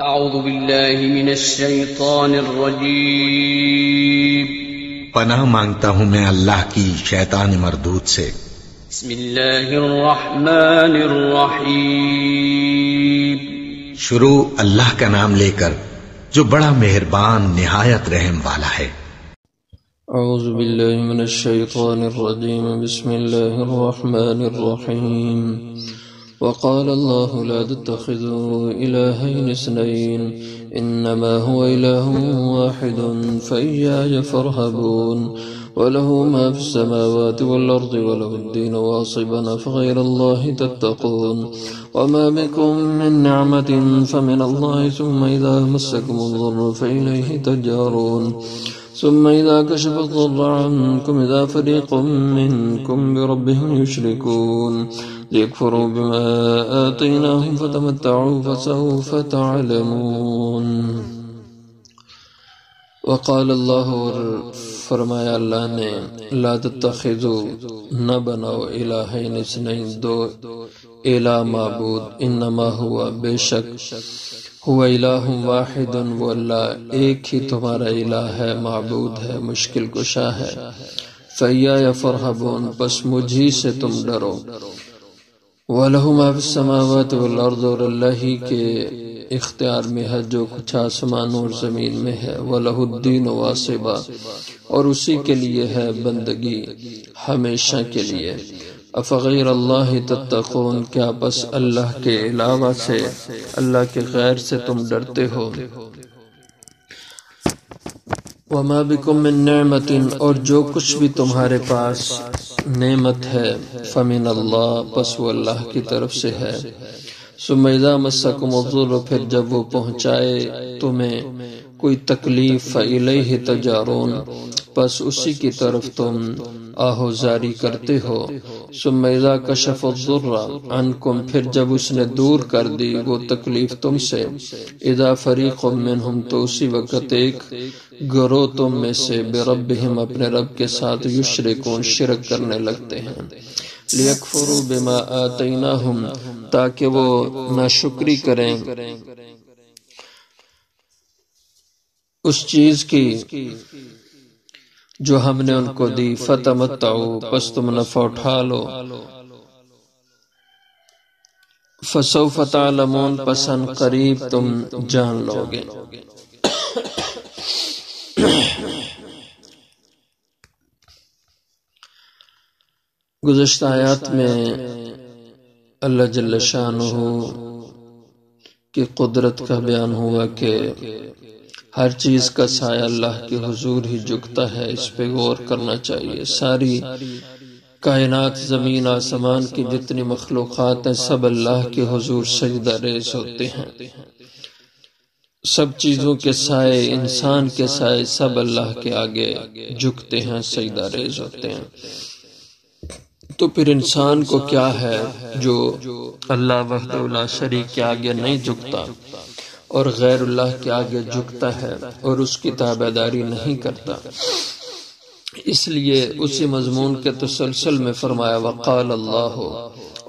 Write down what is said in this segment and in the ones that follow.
اعوذ باللہ من الشیطان الرجیم پناہ مانگتا ہوں میں اللہ کی شیطان مردود سے۔ بسم اللہ الرحمن الرحیم شروع اللہ کا نام لے کر جو بڑا مہربان نہایت رحم والا ہے۔ اعوذ باللہ من الشیطان الرجیم بسم اللہ الرحمن الرحیم وقال اللہ لا تتخذوا الہین اثنین انما هو الہ واحد فإیاي فارہبون وله ما في السماوات والأرض وله الدين واصبا فغير الله تتقون وما بكم من نعمة فمن الله ثم إذا مسكم الضر فإليه تجارون ثم إذا كشف الضر عنكم إذا فريق منكم بربهم يشركون ليكفروا بما آتيناهم فتمتعوا فسوف تعلمون۔ وقال اللہ، اور فرمایا اللہ نے، لا تتخذوا نہ بناؤ الہین اثنین دو الہ معبود، انما ہوا بے شک ہوا الہ واحد وہ اللہ ایک ہی تمہارا الہ ہے، معبود ہے، مشکل کشا ہے۔ فإیایا فارہبون پس مجھی سے تم ڈرو۔ وَلَهُ مَا فِي السَّمَاوَاتِ وَالْأَرْضِ اور اللہ ہی کے اختیار میں ہے جو کچھ آسمانوں اور زمین میں ہے۔ وَلَهُ الدِّينُ وَاصِبًا اور اسی کے لیے ہے بندگی ہمیشہ کے لیے۔ افغیر اللہ تتقون کیا بس اللہ کے علاوہ سے، اللہ کے غیر سے تم ڈرتے ہو۔ وما بکم من نعمت اور جو کچھ بھی تمہارے پاس نعمت ہے، فمن اللہ پس وہ اللہ کی طرف سے ہے۔ ثم اذا مسکم الضر پھر جب وہ پہنچائے تمہیں کوئی تکلیف، فإلیہ تجارون پس اسی کی طرف تم آہوزاری کرتے ہو۔ ثم اذا کشف الضر عنکم پھر جب اس نے دور کر دی وہ تکلیف تم سے، اذا فریق منہم تو اسی وقت ایک گروہ تم میں سے بربہم اپنے رب کے ساتھ یشرکون شرک کرنے لگتے ہیں۔ لیکفروا بما آتیناہم تاکہ وہ ناشکری کریں اس چیز کی جو ہم نے ان کو دی، فتمتعوا پس تم نفع اٹھا لو، فسوف تعلمون پس ان قریب تم جان لو گے۔ گزشتہ آیات میں اللہ جل شانہ کی قدرت کا بیان ہوا کہ ہر چیز کا سایہ اللہ کے حضور ہی جھکتا ہے، اس پہ غور کرنا چاہیے۔ ساری کائنات، زمین آسمان کی جتنی مخلوقات ہیں، سب اللہ کے حضور سجدہ ریز ہوتے ہیں۔ سب چیزوں کے سائے، انسان کے سائے سب اللہ کے آگے جھکتے ہیں، سجدہ ریز ہوتے ہیں۔ تو پھر انسان کو کیا ہے جو اللہ وحدہ لا شریک کے آگے نہیں جھکتا اور غیر اللہ کے آگے جھکتا ہے اور اس کی تابعداری نہیں کرتا۔ اس لیے اسی مضمون کے تسلسل میں فرمایا وقال اللہ،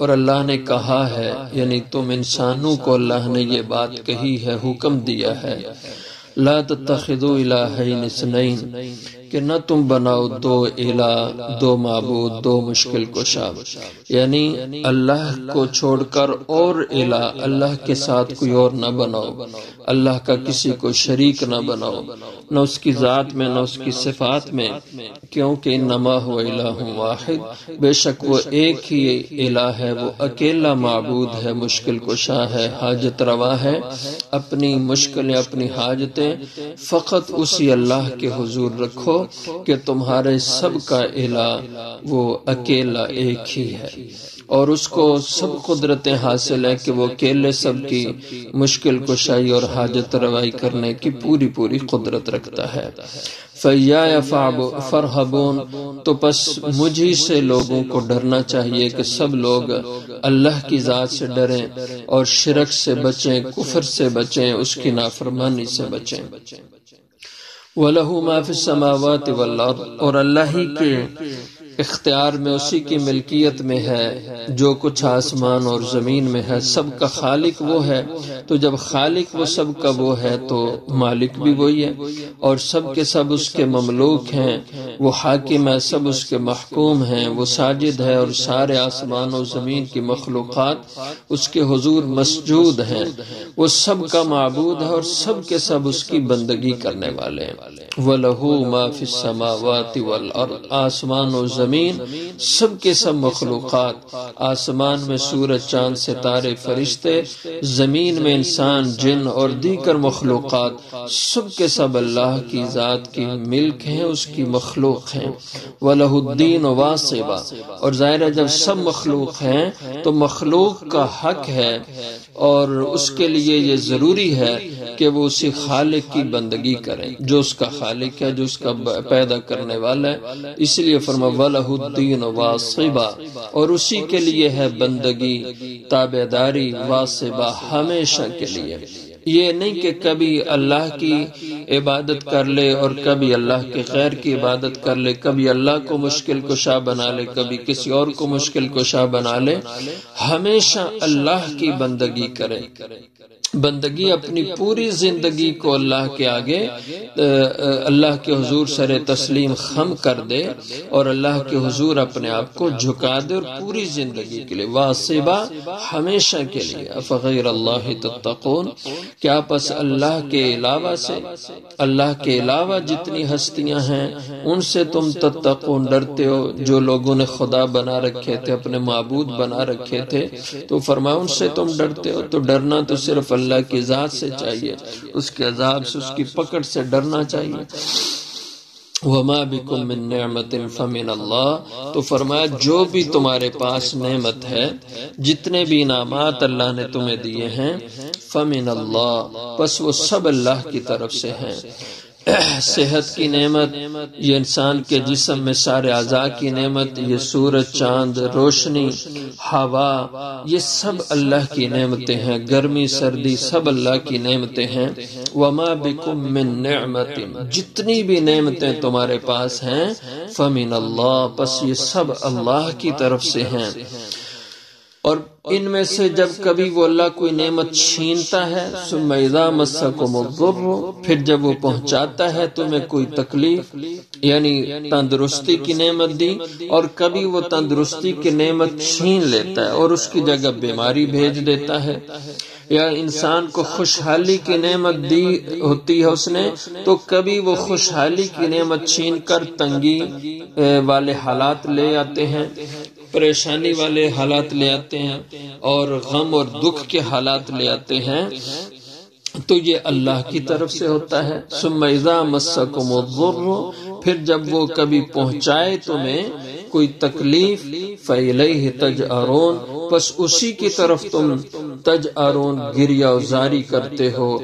اور اللہ نے کہا ہے، یعنی تم انسانوں کو اللہ نے یہ بات کہی ہے، حکم دیا ہے، لا تتخذوا الہین اثنین کہ نہ تم بناؤ دو الہ، دو معبود، دو مشکل کشا، یعنی اللہ کو چھوڑ کر اور الہ، اللہ کے ساتھ کوئی اور نہ بناؤ، اللہ کا کسی کو شریک نہ بناؤ، نہ اس کی ذات میں نہ اس کی صفات میں، کیونکہ انما هو الہ واحد بے شک وہ ایک ہی الہ ہے، وہ اکیلا معبود ہے، مشکل کشا ہے، حاجت روا ہے، اپنی مشکلیں اپنی حاجتیں فقط اسی اللہ کے حضور رکھو کہ تمہارے سب کا الہ وہ اکیلا ایک ہی ہے، اور اس کو سب قدرتیں حاصل ہیں کہ وہ اکیلے سب کی مشکل کشائی اور حاجت روائی کرنے کی پوری پوری قدرت رکھتا ہے۔ فَإِيَّايَ فَارْهَبُونَ تو پس مجھی سے لوگوں کو ڈرنا چاہیے کہ سب لوگ اللہ کی ذات سے ڈریں اور شرک سے بچیں، کفر سے بچیں، اس کی نافرمانی سے بچیں۔ وَلَهُ مَا فِي السَّمَاوَاتِ وَالْأَرْضِ اور اللہ ہی کے اختیار میں اسی کی ملکیت میں ہے جو کچھ آسمان اور زمین میں ہے، سب کا خالق وہ ہے۔ تو جب خالق وہ سب کا وہ ہے تو مالک بھی وہی ہے، اور سب کے سب اس کے مملوک ہیں، وہ حاکم ہے، سب اس کے محکوم ہیں، وہ ساجد ہے، اور سارے آسمان و زمین کی مخلوقات اس کے حضور مسجود ہیں، وہ سب کا معبود ہے اور سب کے سب اس کی بندگی کرنے والے ہیں۔ وَلَهُ مَا فِي السَّمَاوَاتِ وَالْأَرْضِ، آسمان و زمین سب کے سب مخلوقات، آسمان میں سورج چاند ستارے فرشتے، زمین میں انسان جن اور دیگر مخلوقات، سب کے سب اللہ کی ذات کی ملک ہیں، اس کی مخلوق ہیں۔ وَلَهُ الدِّينُ وَاصِبًا، اور ظاہر ہے جب سب مخلوق ہیں تو مخلوق کا حق ہے اور اس کے لیے یہ ضروری ہے کہ وہ اسی خالق کی بندگی کریں جو اس کا خالق ہے، جو اس کا پیدا کرنے والا ہے۔ اس لیے فرمایا وَلَهُ الدِّينُ وَاصِبًا، اور اسی کے لیے ہے بندگی، تابعداری، واصبہ، ہمیشہ کے لیے۔ یہ نہیں کہ کبھی اللہ کی عبادت کر لے اور کبھی اللہ کے غیر کی عبادت کر لے، کبھی اللہ کو مشکل کشا بنا لے، کبھی کسی اور کو مشکل کشا بنا لے، ہمیشہ اللہ کی بندگی کرے۔ بندگی اپنی پوری زندگی کو اللہ کے آگے، اللہ کے حضور سر تسلیم خم کر دے اور اللہ کے حضور اپنے آپ کو جھکا دے، اور پوری زندگی کے لیے واصبہ، ہمیشہ کے لیے۔ افغیر اللہ تتقون، کیا پس اللہ کے علاوہ سے، اللہ کے علاوہ جتنی ہستیاں ہیں ان سے تم تتقون ڈرتے ہو؟ جو لوگوں نے خدا بنا رکھے تھے، اپنے معبود بنا رکھے تھے، تو فرمایا ان سے تم ڈرتے ہو۔ تو ڈرنا تو صرف اللہ کی ذات سے چاہیے، اس کے عذاب سے، اس کی پکڑ سے ڈرنا چاہیے۔ وَمَا بِكُم مِّن نِّعْمَةٍ فَمِنَ اللَّهِ، تو فرمایا جو بھی تمہارے پاس نعمت ہے، جتنے بھی انعامات اللہ نے تمہیں دیے ہیں، فَمِنَ اللَّهِ، پس وہ سب اللہ کی طرف سے ہیں۔ صحت کی نعمت، یہ انسان کے جسم میں سارے اعضاء کی نعمت، یہ سورج، چاند، روشنی، ہوا، یہ سب اللہ کی نعمتیں ہیں، گرمی، سردی، سب اللہ کی نعمتیں ہیں۔ وَمَا بِكُم مِّن نِّعْمَةٍ، جتنی بھی نعمتیں تمہارے پاس ہیں، فَمِنَ اللَّهِ، پس یہ سب اللہ کی طرف سے ہیں۔ اور ان میں سے جب کبھی وہ اللہ کوئی نعمت چھینتا ہے، ثم اذا مسکم الضر، پھر جب وہ پہنچاتا ہے تمہیں کوئی تکلیف، یعنی تندرستی کی نعمت دی اور کبھی وہ تندرستی کی نعمت چھین لیتا ہے اور اس کی جگہ بیماری بھیج دیتا ہے، یا انسان کو خوشحالی کی نعمت دی ہوتی ہے اس نے، تو کبھی وہ خوشحالی کی نعمت چھین کر تنگی والے حالات لے آتے ہیں، پریشانی والے حالات لے آتے ہیں، اور غم اور دکھ کے حالات لے آتے ہیں، تو یہ اللہ کی طرف سے ہوتا ہے۔ ثم اذا مسکم الضر، پھر جب وہ کبھی پہنچائے تمہیں کوئی تکلیف، فإلیہ تجأرون، پس اسی کی طرف تم تجأرون، گریہ وزاری کرتے ہو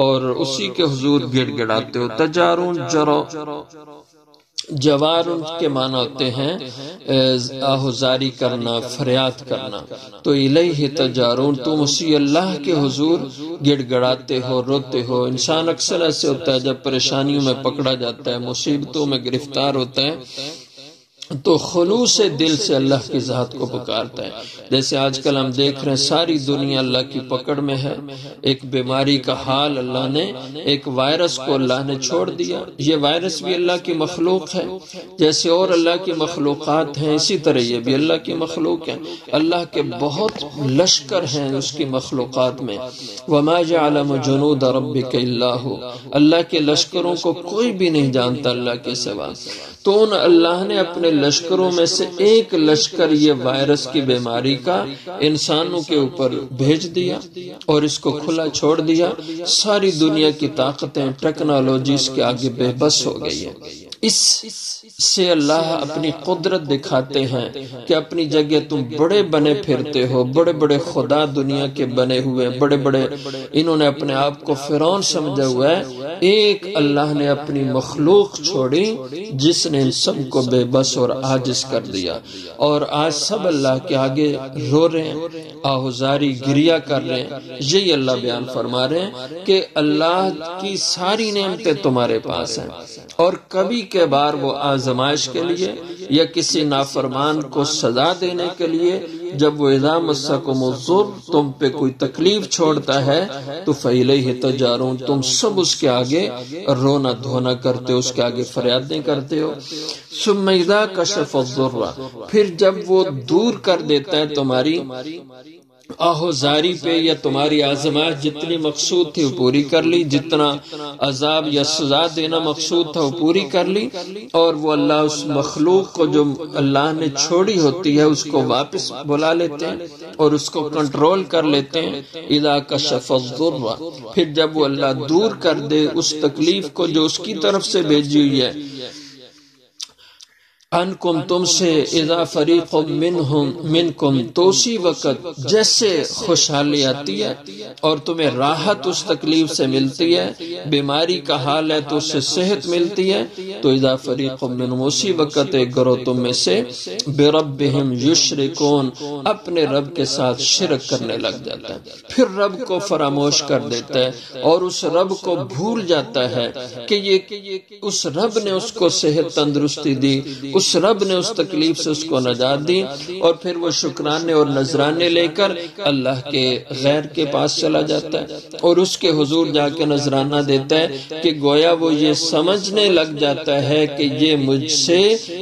اور اسی کے حضور گڑ گڑاتے ہو۔ تجارون جوار ان کے معنی ہوتے ہیں آہوزاری کرنا، فریاد کرنا، تو الیہ تجارون، تم اسی اللہ کے حضور گڑ گڑاتے ہو، روتے ہو۔ انسان اکثر ایسے ہوتا ہے جب پریشانیوں میں پکڑا جاتا ہے، مصیبتوں میں گرفتار ہوتا ہے، تو خلوص دل سے اللہ کی ذات کو پکارتا ہے۔ جیسے آج کل ہم دیکھ رہے ہیں ساری دنیا اللہ کی پکڑ میں ہے، ایک بیماری کا حال اللہ نے، ایک وائرس کو اللہ نے چھوڑ دیا۔ یہ وائرس بھی اللہ کی مخلوق ہے، جیسے اور اللہ کی مخلوقات ہیں اسی طرح یہ بھی اللہ کی مخلوق ہیں۔ اللہ کے بہت لشکر ہیں اس کی مخلوقات میں۔ وَمَا يَعْلَمُ جُنُودَ رَبِّكَ إِلَّا هُوَ، اللہ کے لشکروں کو کوئی بھی نہیں جانتا اللہ کے سوا۔ تو ان اللہ نے اپنے لشکروں میں سے ایک لشکر یہ وائرس کی بیماری کا انسانوں کے اوپر بھیج دیا اور اس کو کھلا چھوڑ دیا۔ ساری دنیا کی طاقتیں، ٹیکنالوجی اس کے آگے بے بس ہو گئی ہے۔ اس سے اللہ اپنی قدرت دکھاتے ہیں کہ اپنی جگہ تم بڑے بنے پھرتے ہو، بڑے بڑے خدا دنیا کے بنے ہوئے، بڑے بڑے انہوں نے اپنے آپ کو فرعون سمجھا ہوا ہے۔ ایک اللہ نے اپنی مخلوق چھوڑی جس نے ان سب کو بے بس اور عاجز کر دیا، اور آج سب اللہ کے آگے رو رہے ہیں، آہوزاری گریہ کر رہے ہیں۔ یہی اللہ بیان فرما رہے ہیں کہ اللہ کی ساری نعمتیں تمہارے پاس ہیں، اور کبھی کے بار وہ آزمائش کے لیے، یا کسی نافرمان کو سزا دینے کے لیے جب وہ اذا مسکم الضر تم پہ کوئی تکلیف چھوڑتا ہے تو فإلیہ تجارون تم سب اس کے آگے رونا دھونا کرتے ہو، اس کے آگے فریادیں کرتے ہو۔ ثم اذا کشف الضر پھر جب وہ دور کر دیتا ہے تمہاری آہوزاری پہ یا تمہاری آزمائش جتنی مقصود تھی وہ پوری کر لی، جتنا عذاب یا سزا دینا مقصود تھا وہ پوری کر لی، اور وہ اللہ اس مخلوق کو جو اللہ نے چھوڑی ہوتی ہے اس کو واپس بلا لیتے ہیں اور اس کو کنٹرول کر لیتے ہیں۔ اذا کشف الضر پھر جب وہ اللہ دور کر دے اس تکلیف کو جو اس کی طرف سے بھیجی ہوئی ہے، انکم تم سے، اذا فریق منکم تو اسی وقت جیسے خوشحالی آتی ہے اور تمہیں راحت اس تکلیف سے ملتی ہے، بیماری کا حال ہے تو اس سے صحت ملتی ہے، تو اذا فریق منہم اسی وقت ایک گروہ تم میں سے بربہم یشرکون اپنے رب کے ساتھ شرک کرنے لگ جاتا ہے، پھر رب کو فراموش کر دیتا ہے اور اس رب کو بھول جاتا ہے کہ یہ اس رب نے اس کو صحت تندرستی دی، اس رب نے اس تکلیف سے اس کو نجات دی، اور پھر وہ شکرانے اور نذرانے لے کر اللہ کے غیر کے پاس چلا جاتا ہے اور اس کے حضور جا کے نذرانہ دیتا ہے کہ گویا وہ یہ سمجھنے لگ جاتا ہے کہ یہ مجھ سے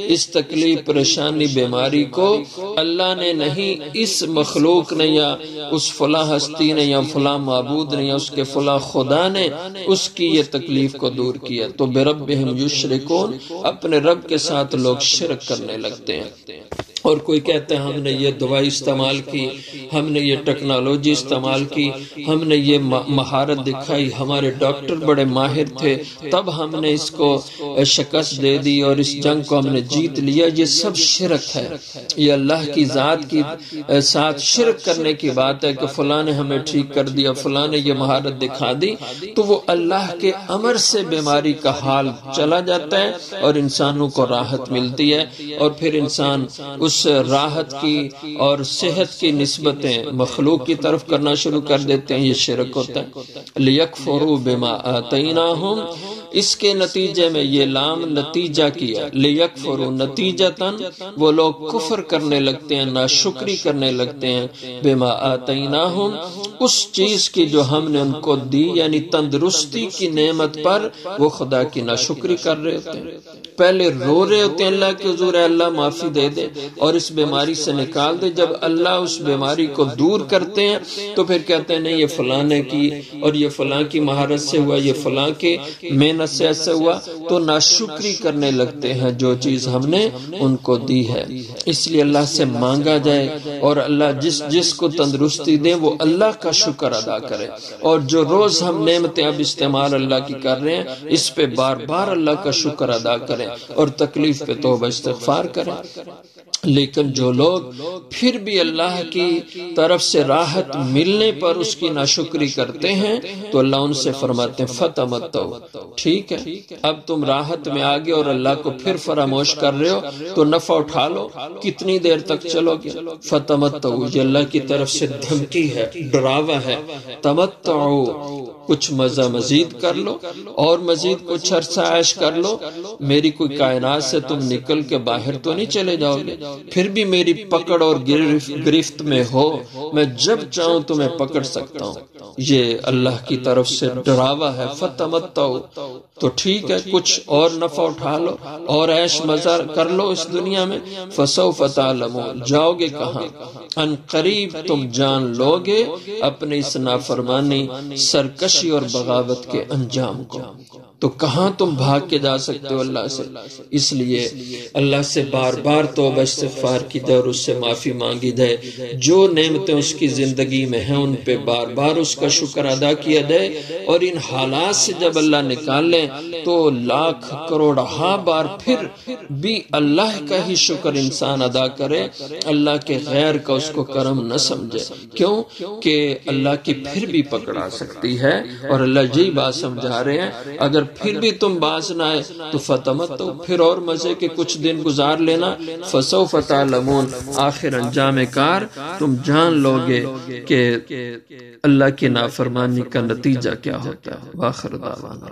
اس تکلیف پریشانی بیماری کو اللہ نے نہیں، اس مخلوق نے یا اس فلاں ہستی نے یا فلاں معبود نے یا اس کے فلاں خدا نے اس کی یہ تکلیف کو دور کیا۔ تو بربہم یشرکون اپنے رب کے ساتھ لوگ شرک کرنے لگتے ہیں، اور کوئی کہتے ہیں ہم نے یہ دوائی استعمال کی، ہم نے یہ ٹیکنالوجی استعمال کی، ہم نے یہ مہارت دکھائی، ہمارے ڈاکٹر بڑے ماہر تھے تب ہم نے اس کو شکست دے دی اور اس جنگ کو ہم نے جیت لیا۔ یہ سب شرک ہے، یہ اللہ کی ذات کی ساتھ شرک کرنے کی بات ہے کہ فلاں نے ہمیں ٹھیک کر دیا، فلاں نے یہ مہارت دکھا دی، تو وہ اللہ کے امر سے بیماری کا حال چلا جاتا ہے اور انسانوں کو راحت ملتی ہے، اور پھر انسان اس راحت کی اور صحت کی نسبتیں مخلوق کی طرف کرنا شروع کر دیتے ہیں۔ یہ شرک ہوتا ہے۔ لیکفروا بما آتیناہم، اس کے نتیجے میں یہ لام نتیجہ کیا، لیکفروا نتیجتاً وہ لوگ کفر کرنے لگتے ہیں، ناشکری کرنے لگتے ہیں، بما آتیناہم اس چیز کی جو ہم نے ان کو دی، یعنی تندرستی کی نعمت پر وہ خدا کی ناشکری کر رہے ہوتے ہیں۔ پہلے رو رہے ہوتے ہیں اللہ کے حضور، اللہ معافی دے دے اور اس بیماری سے نکال دے۔ جب اللہ اس بیماری کو دور کرتے ہیں تو پھر کہتے ہیں نہیں یہ فلاں نے کی اور یہ فلاں کی مہارت سے ہوا، یہ فلاں کے محنت سے ایسا ہوا، تو ناشکری کرنے لگتے ہیں جو چیز ہم نے ان کو دی ہے۔ اس لیے اللہ سے مانگا جائے اور اللہ جس کو تندرستی دے وہ اللہ کا شکر ادا کرے، اور جو روز ہم نعمتیں اب استعمال اللہ کی کر رہے ہیں اس پہ بار بار اللہ کا شکر ادا کریں اور تکلیف پہ توبہ استغفار کریں۔ لیکن جو لوگ پھر بھی اللہ کی طرف سے راحت ملنے پر اس کی ناشکری کرتے ہیں تو اللہ ان سے فرماتے ہیں فتمتعوا، ٹھیک ہے اب تم راحت میں آگے اور اللہ کو پھر فراموش کر رہے ہو تو نفع اٹھا لو، کتنی دیر تک چلو گے؟ فتمتعوا یہ اللہ کی طرف سے دھمکی ہے، ڈراوا ہے، تمتعوا کچھ مزہ مزید کر لو اور مزید کچھ عرصہ عیش کر لو، میری کوئی کائنات سے تم نکل کے باہر تو نہیں چلے جاؤ گے، پھر بھی میری پکڑ اور گرفت میں ہو، میں جب چاہوں تمہیں پکڑ سکتا ہوں۔ یہ اللہ کی طرف سے ڈراوا ہے۔ فتمتعوا تو ٹھیک ہے کچھ اور نفع اٹھا لو اور عیش مزہ کر لو اس دنیا میں، فسوف تعلمون جاؤ گے کہاں؟ ان قریب تم جان لو گے اپنے اس نافرمانی، سرکشی اور بغاوت کے انجام کو۔ تو کہاں تم بھاگ کے جا سکتے ہو اللہ سے؟ اس لیے اللہ سے بار بار توبہ استغفار کی جائے اور اس سے معافی مانگی جائے، جو نعمتیں اس کی زندگی میں ہیں ان پہ بار بار اس کا شکر ادا کیا جائے، اور ان حالات سے جب اللہ نکال لیں تو لاکھ کروڑ بار پھر بھی اللہ کا ہی شکر انسان ادا کرے، اللہ کے غیر کا اس کو کرم نہ سمجھے۔ کیوں کہ اللہ کی پھر بھی پکڑ آ سکتی ہے، اور اللہ یہی بات سمجھا رہے ہیں اگر پھر بھی تم باز نہ آئے تو فتمتعوا پھر اور مزے کے کچھ دن گزار لینا، فسوف تعلمون آخر انجام کار تم جان لو گے کہ اللہ کی نافرمانی کا نتیجہ کیا ہوتا ہے۔ وآخر دعوانا